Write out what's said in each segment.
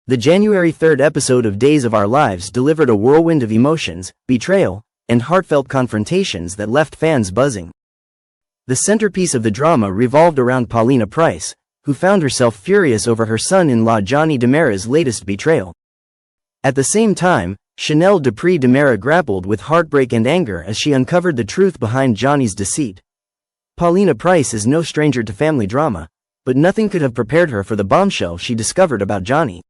The January 3rd episode of Days of Our Lives delivered a whirlwind of emotions, betrayal, and heartfelt confrontations that left fans buzzing. The centerpiece of the drama revolved around Paulina Price, who found herself furious over her son-in-law Johnny DiMera's latest betrayal. At the same time, Chanel Dupree DiMera grappled with heartbreak and anger as she uncovered the truth behind Johnny's deceit. Paulina Price is no stranger to family drama, but nothing could have prepared her for the bombshell she discovered about Johnny.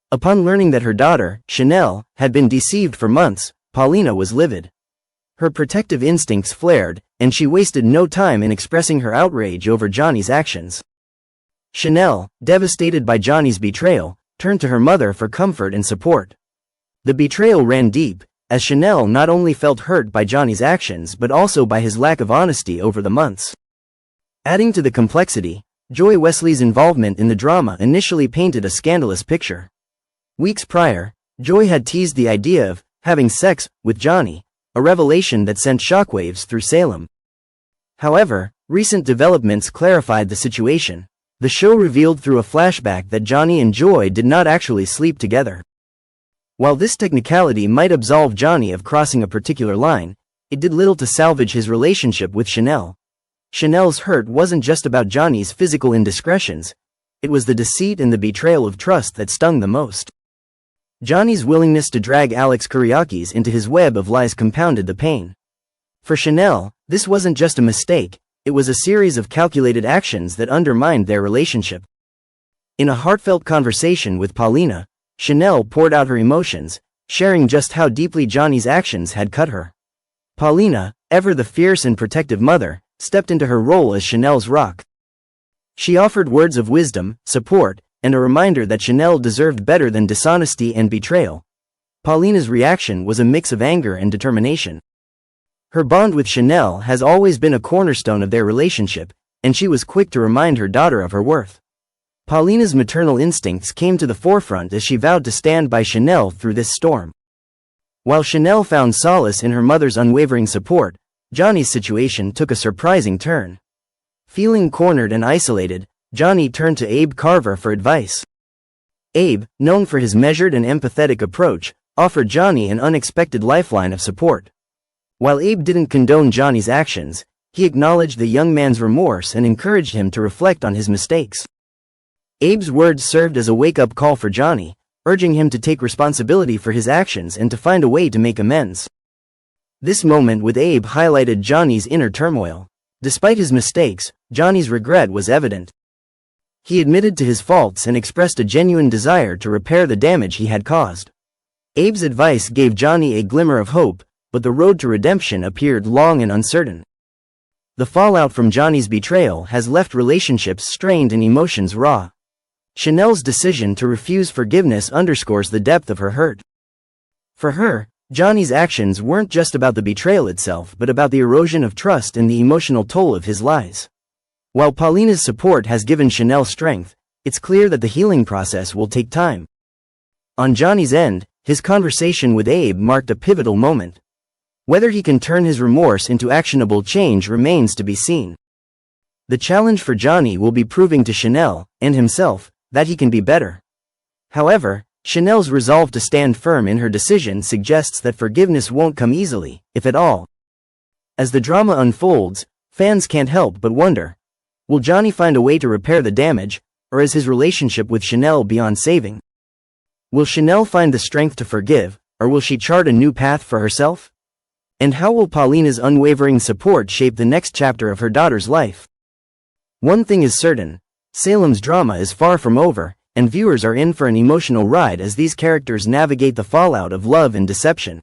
Upon learning that her daughter, Chanel, had been deceived for months, Paulina was livid. Her protective instincts flared, and she wasted no time in expressing her outrage over Johnny's actions. Chanel, devastated by Johnny's betrayal, turned to her mother for comfort and support. The betrayal ran deep, as Chanel not only felt hurt by Johnny's actions but also by his lack of honesty over the months. Adding to the complexity, Joy Wesley's involvement in the drama initially painted a scandalous picture. Weeks prior, Joy had teased the idea of having sex with Johnny, a revelation that sent shockwaves through Salem. However, recent developments clarified the situation. The show revealed through a flashback that Johnny and Joy did not actually sleep together. While this technicality might absolve Johnny of crossing a particular line, it did little to salvage his relationship with Chanel. Chanel's hurt wasn't just about Johnny's physical indiscretions, it was the deceit and the betrayal of trust that stung the most. Johnny's willingness to drag Alex Kyriakis into his web of lies compounded the pain. For Chanel, this wasn't just a mistake, it was a series of calculated actions that undermined their relationship. In a heartfelt conversation with Paulina, Chanel poured out her emotions, sharing just how deeply Johnny's actions had cut her. Paulina, ever the fierce and protective mother, stepped into her role as Chanel's rock. She offered words of wisdom, support, and a reminder that Chanel deserved better than dishonesty and betrayal. Paulina's reaction was a mix of anger and determination. Her bond with Chanel has always been a cornerstone of their relationship, and she was quick to remind her daughter of her worth. Paulina's maternal instincts came to the forefront as she vowed to stand by Chanel through this storm. While Chanel found solace in her mother's unwavering support, Johnny's situation took a surprising turn. Feeling cornered and isolated, Johnny turned to Abe Carver for advice. Abe, known for his measured and empathetic approach, offered Johnny an unexpected lifeline of support. While Abe didn't condone Johnny's actions, he acknowledged the young man's remorse and encouraged him to reflect on his mistakes. Abe's words served as a wake-up call for Johnny, urging him to take responsibility for his actions and to find a way to make amends. This moment with Abe highlighted Johnny's inner turmoil. Despite his mistakes, Johnny's regret was evident. He admitted to his faults and expressed a genuine desire to repair the damage he had caused. Abe's advice gave Johnny a glimmer of hope, but the road to redemption appeared long and uncertain. The fallout from Johnny's betrayal has left relationships strained and emotions raw. Chanel's decision to refuse forgiveness underscores the depth of her hurt. For her, Johnny's actions weren't just about the betrayal itself but about the erosion of trust and the emotional toll of his lies. While Paulina's support has given Chanel strength, it's clear that the healing process will take time. On Johnny's end, his conversation with Abe marked a pivotal moment. Whether he can turn his remorse into actionable change remains to be seen. The challenge for Johnny will be proving to Chanel, and himself, that he can be better. However, Chanel's resolve to stand firm in her decision suggests that forgiveness won't come easily, if at all. As the drama unfolds, fans can't help but wonder, will Johnny find a way to repair the damage, or is his relationship with Chanel beyond saving? Will Chanel find the strength to forgive, or will she chart a new path for herself? And how will Paulina's unwavering support shape the next chapter of her daughter's life? One thing is certain, Salem's drama is far from over, and viewers are in for an emotional ride as these characters navigate the fallout of love and deception.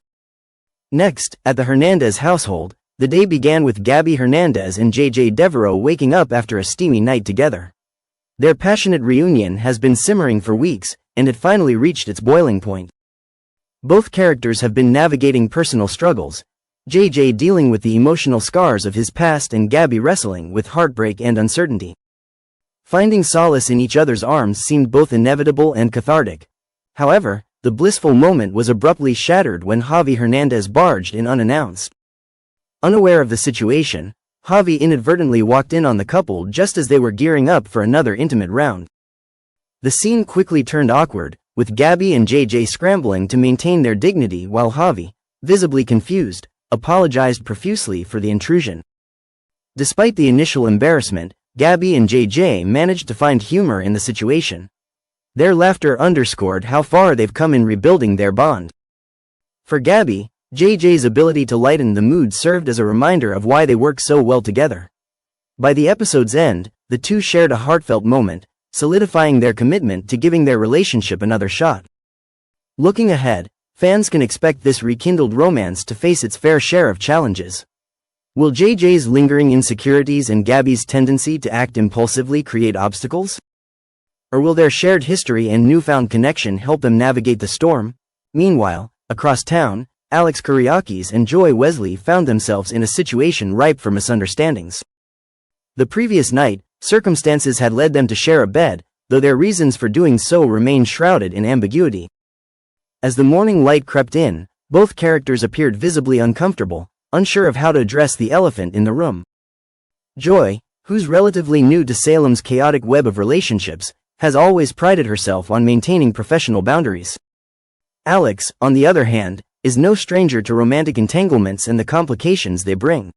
Next, at the Hernandez household, the day began with Gabby Hernandez and JJ Devereaux waking up after a steamy night together. Their passionate reunion has been simmering for weeks, and it finally reached its boiling point. Both characters have been navigating personal struggles, JJ dealing with the emotional scars of his past and Gabby wrestling with heartbreak and uncertainty. Finding solace in each other's arms seemed both inevitable and cathartic. However, the blissful moment was abruptly shattered when Javi Hernandez barged in unannounced. Unaware of the situation, Javi inadvertently walked in on the couple just as they were gearing up for another intimate round. The scene quickly turned awkward, with Gabby and JJ scrambling to maintain their dignity while Javi, visibly confused, apologized profusely for the intrusion. Despite the initial embarrassment, Gabby and JJ managed to find humor in the situation. Their laughter underscored how far they've come in rebuilding their bond. For Gabby, JJ's ability to lighten the mood served as a reminder of why they work so well together. By the episode's end, the two shared a heartfelt moment, solidifying their commitment to giving their relationship another shot. Looking ahead, fans can expect this rekindled romance to face its fair share of challenges. Will JJ's lingering insecurities and Gabby's tendency to act impulsively create obstacles? Or will their shared history and newfound connection help them navigate the storm? Meanwhile, across town, Alex Kyriakis and Joy Wesley found themselves in a situation ripe for misunderstandings. The previous night, circumstances had led them to share a bed, though their reasons for doing so remained shrouded in ambiguity. As the morning light crept in, both characters appeared visibly uncomfortable, unsure of how to address the elephant in the room. Joy, who's relatively new to Salem's chaotic web of relationships, has always prided herself on maintaining professional boundaries. Alex, on the other hand, is no stranger to romantic entanglements and the complications they bring.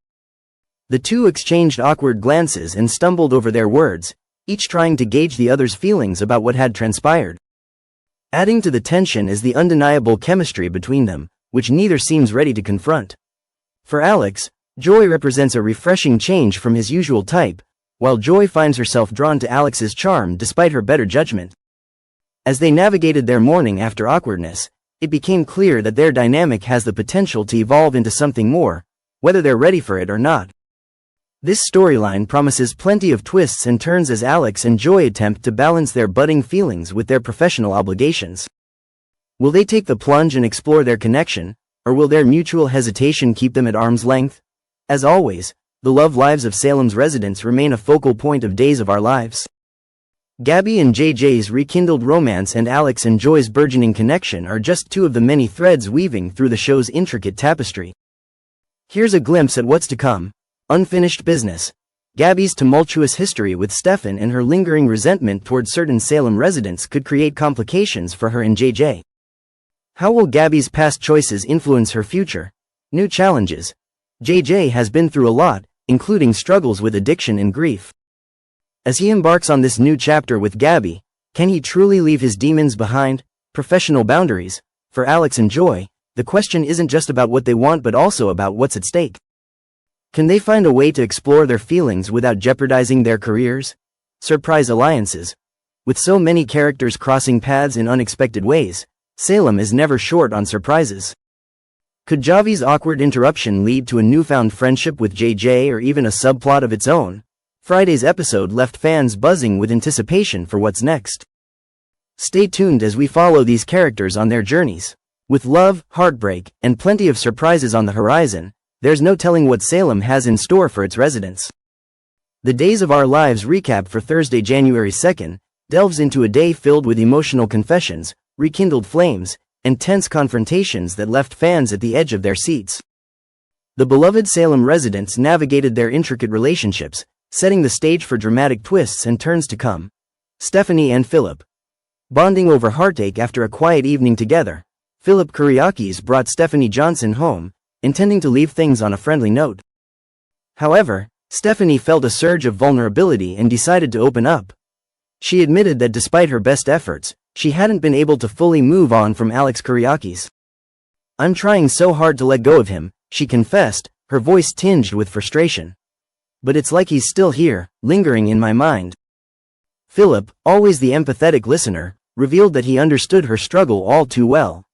The two exchanged awkward glances and stumbled over their words, each trying to gauge the other's feelings about what had transpired. Adding to the tension is the undeniable chemistry between them, which neither seems ready to confront. For Alex, Joy represents a refreshing change from his usual type, while Joy finds herself drawn to Alex's charm despite her better judgment. As they navigated their morning after awkwardness, it became clear that their dynamic has the potential to evolve into something more, whether they're ready for it or not. This storyline promises plenty of twists and turns as Alex and Joy attempt to balance their budding feelings with their professional obligations. Will they take the plunge and explore their connection, or will their mutual hesitation keep them at arm's length? As always, the love lives of Salem's residents remain a focal point of Days of Our Lives. Gabby and JJ's rekindled romance and Alex and Joy's burgeoning connection are just two of the many threads weaving through the show's intricate tapestry. Here's a glimpse at what's to come. Unfinished business. Gabby's tumultuous history with Stefan and her lingering resentment toward certain Salem residents could create complications for her and JJ. How will Gabby's past choices influence her future? New challenges. JJ has been through a lot, including struggles with addiction and grief. As he embarks on this new chapter with Gabby, can he truly leave his demons behind? Professional boundaries. For Alex and Joy, the question isn't just about what they want but also about what's at stake. Can they find a way to explore their feelings without jeopardizing their careers? Surprise alliances. With so many characters crossing paths in unexpected ways, Salem is never short on surprises. Could Javi's awkward interruption lead to a newfound friendship with JJ or even a subplot of its own? Friday's episode left fans buzzing with anticipation for what's next. Stay tuned as we follow these characters on their journeys. With love, heartbreak, and plenty of surprises on the horizon, there's no telling what Salem has in store for its residents. The Days of Our Lives recap for Thursday, January 2nd, delves into a day filled with emotional confessions, rekindled flames, and tense confrontations that left fans at the edge of their seats. The beloved Salem residents navigated their intricate relationships, setting the stage for dramatic twists and turns to come. Stephanie and Philip. Bonding over heartache after a quiet evening together, Philip Kyriakis brought Stephanie Johnson home, intending to leave things on a friendly note. However, Stephanie felt a surge of vulnerability and decided to open up. She admitted that despite her best efforts, she hadn't been able to fully move on from Alex Kyriakis. "I'm trying so hard to let go of him," she confessed, her voice tinged with frustration. "But it's like he's still here, lingering in my mind." Philip, always the empathetic listener, revealed that he understood her struggle all too well.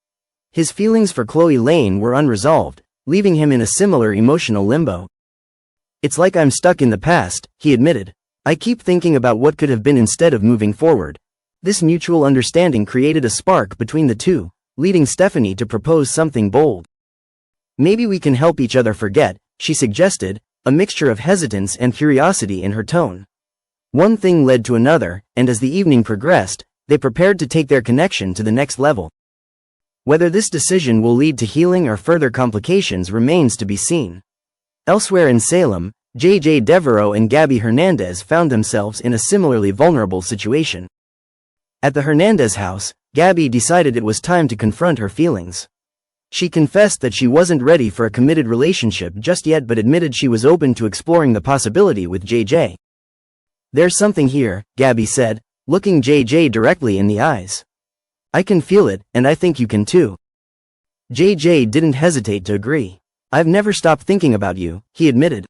His feelings for Chloe Lane were unresolved, leaving him in a similar emotional limbo. "It's like I'm stuck in the past," he admitted. "I keep thinking about what could have been instead of moving forward." This mutual understanding created a spark between the two, leading Stephanie to propose something bold. "Maybe we can help each other forget," she suggested, a mixture of hesitance and curiosity in her tone. One thing led to another, and as the evening progressed, they prepared to take their connection to the next level. Whether this decision will lead to healing or further complications remains to be seen. Elsewhere in Salem, JJ Devereaux and Gabby Hernandez found themselves in a similarly vulnerable situation. At the Hernandez house, Gabby decided it was time to confront her feelings. She confessed that she wasn't ready for a committed relationship just yet but admitted she was open to exploring the possibility with JJ. "There's something here," Gabby said, looking JJ directly in the eyes. "I can feel it, and I think you can too." JJ didn't hesitate to agree. "I've never stopped thinking about you," he admitted.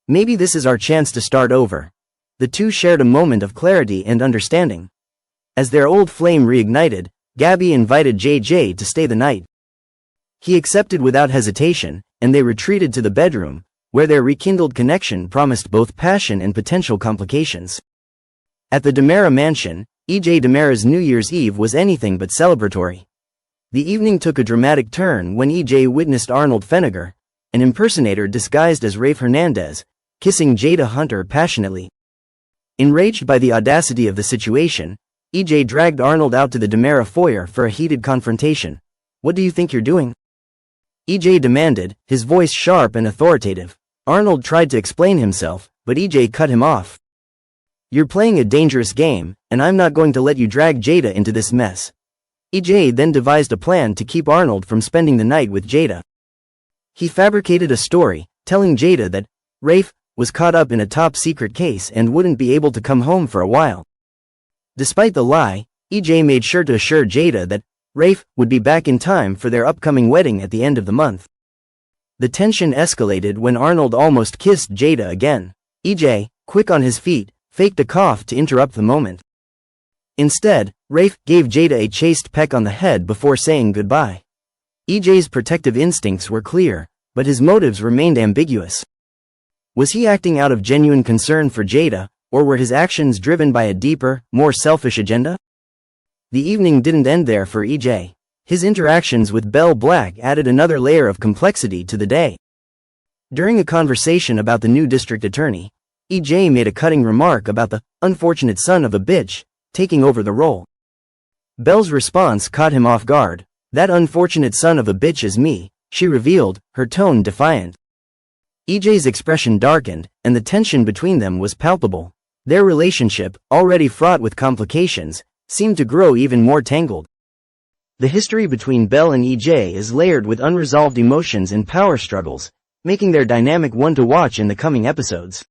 "Maybe this is our chance to start over." The two shared a moment of clarity and understanding. As their old flame reignited, Gabby invited JJ to stay the night. He accepted without hesitation, and they retreated to the bedroom, where their rekindled connection promised both passion and potential complications. At the DiMera mansion, EJ DiMera's New Year's Eve was anything but celebratory. The evening took a dramatic turn when EJ witnessed Arnold Feniger, an impersonator disguised as Rafe Hernandez, kissing Jada Hunter passionately. Enraged by the audacity of the situation, EJ dragged Arnold out to the DiMera foyer for a heated confrontation. "What do you think you're doing?" EJ demanded, his voice sharp and authoritative. Arnold tried to explain himself, but EJ cut him off. "You're playing a dangerous game, and I'm not going to let you drag Jada into this mess." EJ then devised a plan to keep Arnold from spending the night with Jada. He fabricated a story, telling Jada that Rafe was caught up in a top-secret case and wouldn't be able to come home for a while. Despite the lie, EJ made sure to assure Jada that Rafe would be back in time for their upcoming wedding at the end of the month. The tension escalated when Arnold almost kissed Jada again. EJ, quick on his feet, faked a cough to interrupt the moment. Instead, Rafe gave Jada a chaste peck on the head before saying goodbye. EJ's protective instincts were clear, but his motives remained ambiguous. Was he acting out of genuine concern for Jada, or were his actions driven by a deeper, more selfish agenda? The evening didn't end there for EJ. His interactions with Belle Black added another layer of complexity to the day. During a conversation about the new district attorney, EJ made a cutting remark about the unfortunate son of a bitch taking over the role. Belle's response caught him off guard. "That unfortunate son of a bitch is me," she revealed, her tone defiant. EJ's expression darkened, and the tension between them was palpable. Their relationship, already fraught with complications, seemed to grow even more tangled. The history between Belle and EJ is layered with unresolved emotions and power struggles, making their dynamic one to watch in the coming episodes.